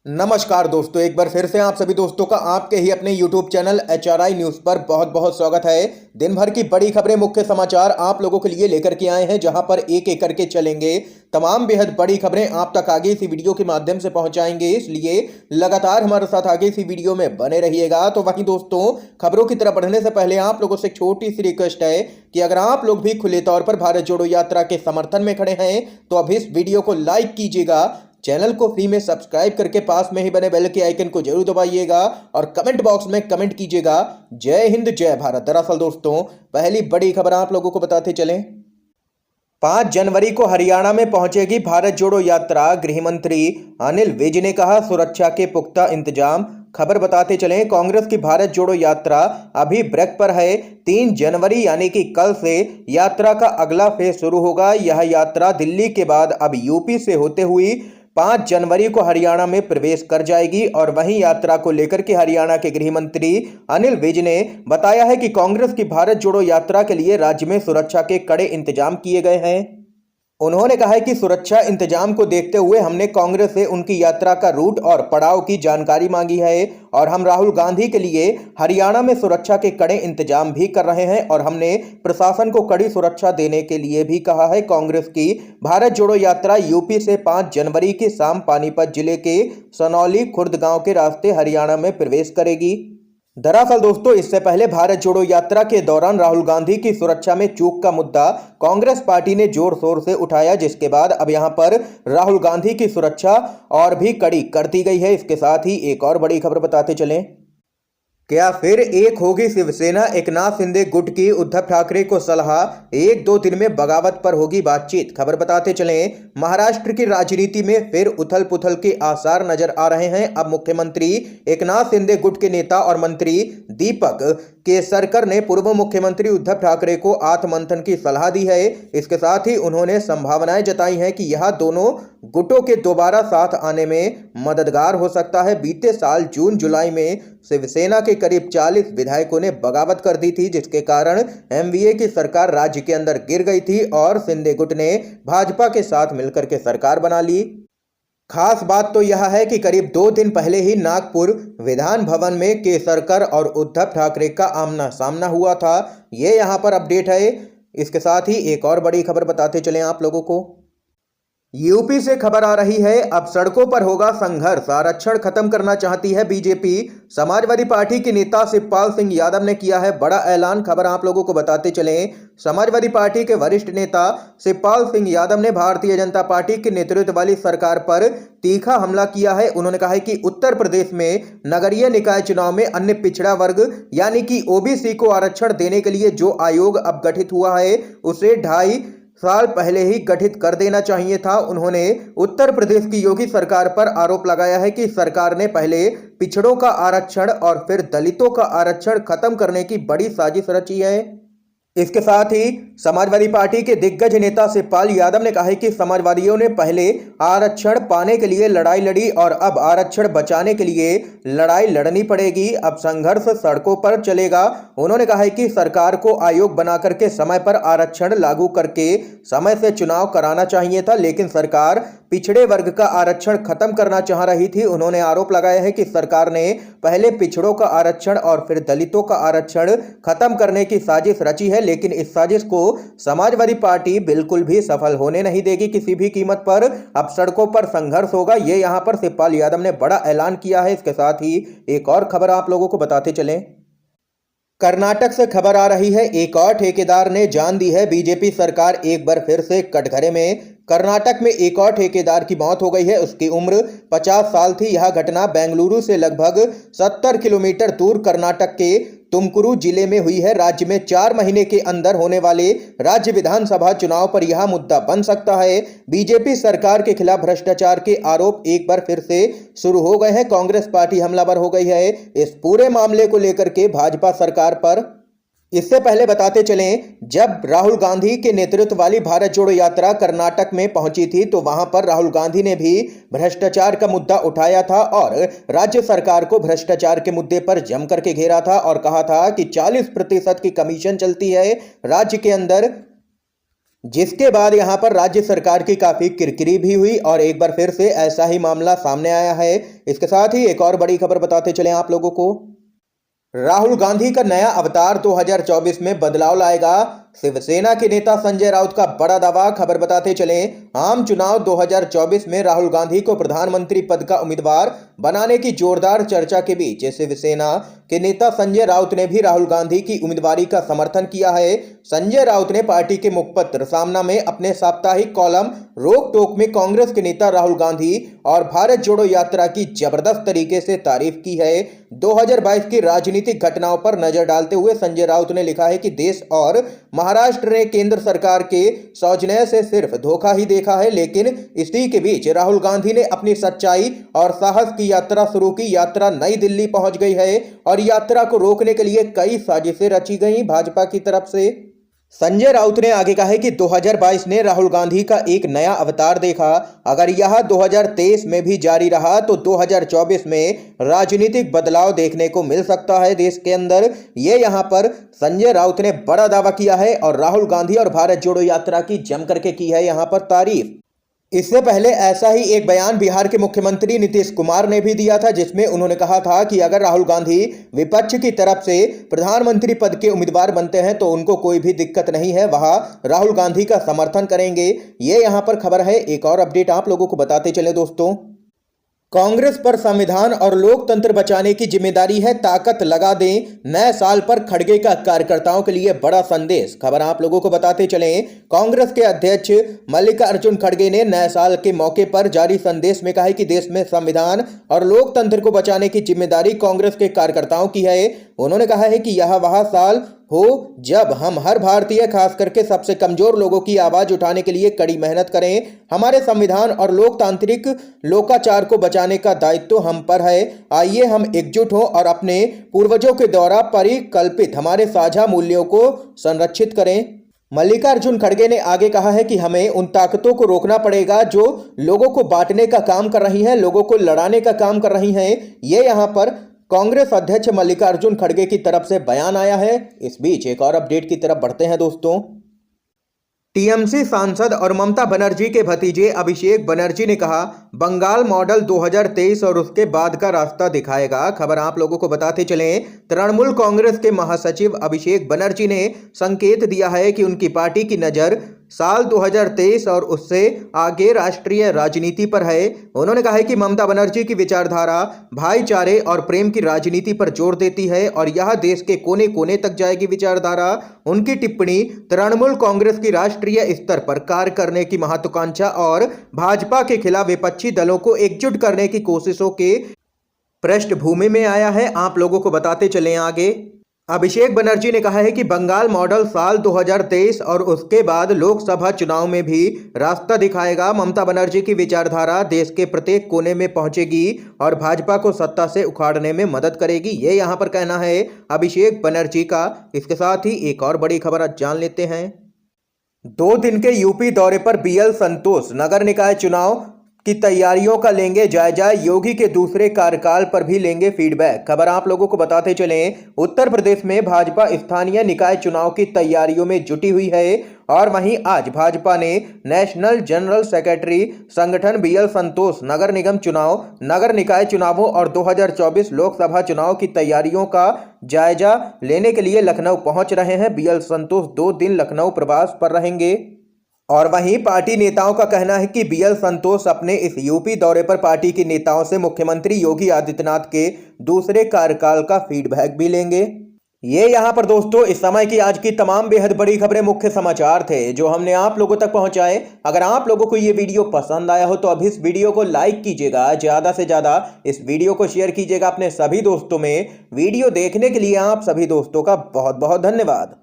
नमस्कार दोस्तों, एक बार फिर से आप सभी दोस्तों का आपके ही अपने YouTube चैनल HRI न्यूज़ पर बहुत बहुत स्वागत है। दिन भर की बड़ी खबरें, मुख्य समाचार आप लोगों के लिए लेकर के आए हैं, जहां पर एक एक करके चलेंगे। तमाम बेहद बड़ी खबरें आप तक आगे इसी वीडियो के माध्यम से पहुंचाएंगे, इसलिए लगातार हमारे साथ आगे इसी वीडियो में बने रहिएगा। तो वहीं दोस्तों, खबरों की तरफ बढ़ने से पहले आप लोगों से एक छोटी सी रिक्वेस्ट है कि अगर आप लोग भी खुले तौर पर भारत जोड़ो यात्रा के समर्थन में खड़े हैं तो अभी इस वीडियो को लाइक कीजिएगा, चैनल को फ्री में सब्सक्राइब करके पास में ही बने बेल के आइकन को जरूर दबाइएगा और कमेंट बॉक्स में कमेंट कीजिएगा जय हिंद जय भारत। दरअसल दोस्तों, पहली बड़ी खबर आप लोगों को बताते चलें। 5 जनवरी को हरियाणा में पहुंचेगी भारत जोड़ो यात्रा। गृह मंत्री अनिल विज ने कहा, सुरक्षा के पुख्ता इंतजाम। खबर बताते चलें, कांग्रेस की भारत जोड़ो यात्रा अभी ब्रेक पर है। 3 जनवरी यानी कि कल से यात्रा का अगला फेज शुरू होगा। यह यात्रा दिल्ली के बाद अब यूपी से होते हुई 5 जनवरी को हरियाणा में प्रवेश कर जाएगी। और वहीं यात्रा को लेकर के हरियाणा के गृह मंत्री अनिल विज ने बताया है कि कांग्रेस की भारत जोड़ो यात्रा के लिए राज्य में सुरक्षा के कड़े इंतजाम किए गए हैं। उन्होंने कहा है कि सुरक्षा इंतजाम को देखते हुए हमने कांग्रेस से उनकी यात्रा का रूट और पड़ाव की जानकारी मांगी है और हम राहुल गांधी के लिए हरियाणा में सुरक्षा के कड़े इंतजाम भी कर रहे हैं और हमने प्रशासन को कड़ी सुरक्षा देने के लिए भी कहा है। कांग्रेस की भारत जोड़ो यात्रा यूपी से 5 जनवरी की शाम पानीपत जिले के सनौली खुर्द गांव के रास्ते हरियाणा में प्रवेश करेगी। दरअसल दोस्तों, इससे पहले भारत जोड़ो यात्रा के दौरान राहुल गांधी की सुरक्षा में चूक का मुद्दा कांग्रेस पार्टी ने जोर शोर से उठाया, जिसके बाद अब यहां पर राहुल गांधी की सुरक्षा और भी कड़ी कर दी गई है। इसके साथ ही एक और बड़ी खबर बताते चलें। क्या फिर एक होगी शिवसेना? एकनाथ शिंदे गुट की उद्धव ठाकरे को सलाह, 1-2 दिन में बगावत पर होगी बातचीत। खबर बताते चलें, महाराष्ट्र की राजनीति में फिर उथल पुथल के आसार नजर आ रहे हैं। अब मुख्यमंत्री एकनाथ शिंदे गुट के नेता और मंत्री दीपक केसरकर ने पूर्व मुख्यमंत्री उद्धव ठाकरे को आत्ममंथन की सलाह दी है। इसके साथ ही उन्होंने संभावनाएं जताई हैं कि यह दोनों गुटों के दोबारा साथ आने में मददगार हो सकता है। बीते साल जून जुलाई में शिवसेना के करीब 40 विधायकों ने बगावत कर दी थी, जिसके कारण एमवीए की सरकार राज्य के अंदर गिर गई थी और शिंदे गुट ने भाजपा के साथ मिलकर के सरकार बना ली। खास बात तो यह है कि करीब 2 दिन पहले ही नागपुर विधान भवन में केसरकर और उद्धव ठाकरे का आमना सामना हुआ था। ये यहाँ पर अपडेट है। इसके साथ ही एक और बड़ी खबर बताते चलें आप लोगों को। यूपी से खबर आ रही है, अब सड़कों पर होगा संघर्ष। आरक्षण खत्म करना चाहती है बीजेपी। समाजवादी पार्टी के नेता शिवपाल सिंह यादव ने किया है बड़ा ऐलान। खबर आप लोगों को बताते चलें, समाजवादी पार्टी के वरिष्ठ नेता शिवपाल सिंह यादव ने भारतीय जनता पार्टी के नेतृत्व वाली सरकार पर तीखा हमला किया है। उन्होंने कहा है कि उत्तर प्रदेश में नगरीय निकाय चुनाव में अन्य पिछड़ा वर्ग यानी कि ओबीसी को आरक्षण देने के लिए जो आयोग अब गठित हुआ है, उसे 2.5 साल पहले ही गठित कर देना चाहिए था। उन्होंने उत्तर प्रदेश की योगी सरकार पर आरोप लगाया है कि सरकार ने पहले पिछड़ों का आरक्षण और फिर दलितों का आरक्षण खत्म करने की बड़ी साजिश रची है। इसके साथ ही समाजवादी पार्टी के दिग्गज नेता शिवपाल यादव ने कहा है कि समाजवादियों ने पहले आरक्षण पाने के लिए लड़ाई लड़ी और अब आरक्षण बचाने के लिए लड़ाई लड़नी पड़ेगी। अब संघर्ष सड़कों पर चलेगा। उन्होंने कहा है कि सरकार को आयोग बना करके समय पर आरक्षण लागू करके समय से चुनाव कराना चाहिए था, लेकिन सरकार पिछड़े वर्ग का आरक्षण खत्म करना चाह रही थी। उन्होंने आरोप लगाया है कि सरकार ने पहले पिछड़ों का आरक्षण और फिर दलितों का आरक्षण खत्म करने की साजिश रची है, लेकिन इस साजिश को समाजवादी पार्टी बिल्कुल भी सफल होने नहीं देगी किसी भी कीमत पर। अब सड़कों पर संघर्ष होगा, ये यहां पर शिवपाल यादव ने बड़ा ऐलान किया है। इसके साथ ही एक और खबर आप लोगों को बताते चलें। कर्नाटक से खबर आ रही है, एक और ठेकेदार ने जान दी है। बीजेपी सरकार एक बार फिर से कटघरे में। कर्नाटक में एक और ठेकेदार की मौत हो गई है। उसकी उम्र 50 साल थी। यह घटना बेंगलुरु से लगभग 70 किलोमीटर दूर कर्नाटक के तुमकुरू जिले में हुई है। राज्य में 4 महीने के अंदर होने वाले राज्य विधानसभा चुनाव पर यह मुद्दा बन सकता है। बीजेपी सरकार के खिलाफ भ्रष्टाचार के आरोप एक बार फिर से शुरू हो गए हैं। कांग्रेस पार्टी हमलावर हो गई है इस पूरे मामले को लेकर के भाजपा सरकार पर। इससे पहले बताते चलें, जब राहुल गांधी के नेतृत्व वाली भारत जोड़ो यात्रा कर्नाटक में पहुंची थी तो वहां पर राहुल गांधी ने भी भ्रष्टाचार का मुद्दा उठाया था और राज्य सरकार को भ्रष्टाचार के मुद्दे पर जम करके घेरा था और कहा था कि 40% की कमीशन चलती है राज्य के अंदर। जिसके बाद यहां पर राज्य सरकार की काफी किरकिरी भी हुई और एक बार फिर से ऐसा ही मामला सामने आया है। इसके साथ ही एक और बड़ी खबर बताते चले आप लोगों को। राहुल गांधी का नया अवतार 2024 में बदलाव लाएगा, शिवसेना के नेता संजय राउत का बड़ा दावा। खबर बताते चले, आम चुनाव 2024 में राहुल गांधी को प्रधानमंत्री पद का उम्मीदवार बनाने की जोरदार चर्चा के बीच शिवसेना के नेता संजय राउत ने भी राहुल गांधी की उम्मीदवारी का समर्थन किया है। संजय राउत ने पार्टी के मुखपत्र सामना में अपने साप्ताहिक कॉलम रोक टोक में कांग्रेस के नेता राहुल गांधी और भारत जोड़ो यात्रा की जबरदस्त तरीके से तारीफ की है। 2022 की राजनीतिक घटनाओं पर नजर डालते हुए संजय राउत ने लिखा है कि देश और महाराष्ट्र ने केंद्र सरकार के सौजन्य से सिर्फ धोखा ही देखा है, लेकिन इसी के बीच राहुल गांधी ने अपनी सच्चाई और साहस की यात्रा शुरू की। यात्रा नई दिल्ली पहुंच गई है और यात्रा को रोकने के लिए कई साजिशें रची गई भाजपा की तरफ से। संजय राउत ने आगे कहा है कि 2022 ने राहुल गांधी का एक नया अवतार देखा। अगर यह 2023 में भी जारी रहा तो 2024 में राजनीतिक बदलाव देखने को मिल सकता है देश के अंदर। ये यहां पर संजय राउत ने बड़ा दावा किया है और राहुल गांधी और भारत जोड़ो यात्रा की जम करके की है यहां पर तारीफ। इससे पहले ऐसा ही एक बयान बिहार के मुख्यमंत्री नीतीश कुमार ने भी दिया था, जिसमें उन्होंने कहा था कि अगर राहुल गांधी विपक्ष की तरफ से प्रधानमंत्री पद के उम्मीदवार बनते हैं तो उनको कोई भी दिक्कत नहीं है, वह राहुल गांधी का समर्थन करेंगे। ये यहां पर खबर है। एक और अपडेट आप लोगों को बताते चले दोस्तों। कांग्रेस पर संविधान और लोकतंत्र बचाने की जिम्मेदारी है, ताकत लगा दें। नए साल पर खड़गे का कार्यकर्ताओं के लिए बड़ा संदेश। खबर आप लोगों को बताते चलें, कांग्रेस के अध्यक्ष मल्लिकार्जुन खड़गे ने नए साल के मौके पर जारी संदेश में कहा है कि देश में संविधान और लोकतंत्र को बचाने की जिम्मेदारी कांग्रेस के कार्यकर्ताओं की है। उन्होंने कहा है कि यह वह साल हो जब हम हर भारतीय, खास करके सबसे कमजोर लोगों की आवाज उठाने के लिए कड़ी मेहनत करें। हमारे संविधान और लोकतांत्रिक लोकाचार को बचाने का दायित्व हम पर है। आइए हम एकजुट हों और अपने पूर्वजों के द्वारा परिकल्पित हमारे साझा मूल्यों को संरक्षित करें। मल्लिकार्जुन खड़गे ने आगे कहा है कि हमें उन ताकतों को रोकना पड़ेगा जो लोगों को बांटने का काम कर रही हैं, लोगों को लड़ाने का काम कर रही हैं। ये यहाँ पर कांग्रेस अध्यक्ष मल्लिकार्जुन खड़गे की तरफ से बयान आया है। इस बीच एक और अपडेट की तरफ बढ़ते हैं दोस्तों। टीएमसी सांसद और ममता बनर्जी के भतीजे अभिषेक बनर्जी ने कहा, बंगाल मॉडल 2023 और उसके बाद का रास्ता दिखाएगा। खबर आप लोगों को बताते चलें, तृणमूल कांग्रेस के महासचिव अभिषेक बनर्जी ने संकेत दिया है कि उनकी पार्टी की नजर साल 2023 और उससे आगे राष्ट्रीय राजनीति पर है। उन्होंने कहा है कि ममता बनर्जी की विचारधारा भाईचारे और प्रेम की राजनीति पर जोर देती है और यह देश के कोने कोने तक जाएगी विचारधारा। उनकी टिप्पणी तृणमूल कांग्रेस की राष्ट्रीय स्तर पर कार्य करने की महत्वाकांक्षा और भाजपा के खिलाफ विपक्षी दलों को एकजुट करने की कोशिशों के पृष्ठभूमि में आया है। आप लोगों को बताते चलें आगे। अभिषेक बनर्जी ने कहा है कि बंगाल मॉडल साल 2023 और उसके बाद लोकसभा चुनाव में भी रास्ता दिखाएगा। ममता बनर्जी की विचारधारा देश के प्रत्येक कोने में पहुंचेगी और भाजपा को सत्ता से उखाड़ने में मदद करेगी। ये यहां पर कहना है अभिषेक बनर्जी का। इसके साथ ही एक और बड़ी खबर आज जान लेते हैं। 2 दिन के यूपी दौरे पर बीएल संतोष नगर निकाय चुनाव की तैयारियों का लेंगे जायजा। योगी के दूसरे कार्यकाल पर भी लेंगे फीडबैक। खबर आप लोगों को बताते चलें, उत्तर प्रदेश में भाजपा स्थानीय निकाय चुनाव की तैयारियों में जुटी हुई है और वहीं आज भाजपा ने नेशनल जनरल सेक्रेटरी संगठन बीएल संतोष नगर निगम चुनाव, नगर निकाय चुनावों और 2024 लोकसभा चुनाव की तैयारियों का जायजा लेने के लिए लखनऊ पहुंच रहे हैं। बीएल संतोष 2 दिन लखनऊ प्रवास पर रहेंगे और वहीं पार्टी नेताओं का कहना है कि बीएल संतोष अपने इस यूपी दौरे पर पार्टी के नेताओं से मुख्यमंत्री योगी आदित्यनाथ के दूसरे कार्यकाल का फीडबैक भी लेंगे। ये यहाँ पर दोस्तों इस समय की आज की तमाम बेहद बड़ी खबरें, मुख्य समाचार थे जो हमने आप लोगों तक पहुंचाए। अगर आप लोगों को ये वीडियो पसंद आया हो तो अभी इस वीडियो को लाइक कीजिएगा, ज़्यादा से ज़्यादा इस वीडियो को शेयर कीजिएगा अपने सभी दोस्तों में। वीडियो देखने के लिए आप सभी दोस्तों का बहुत बहुत धन्यवाद।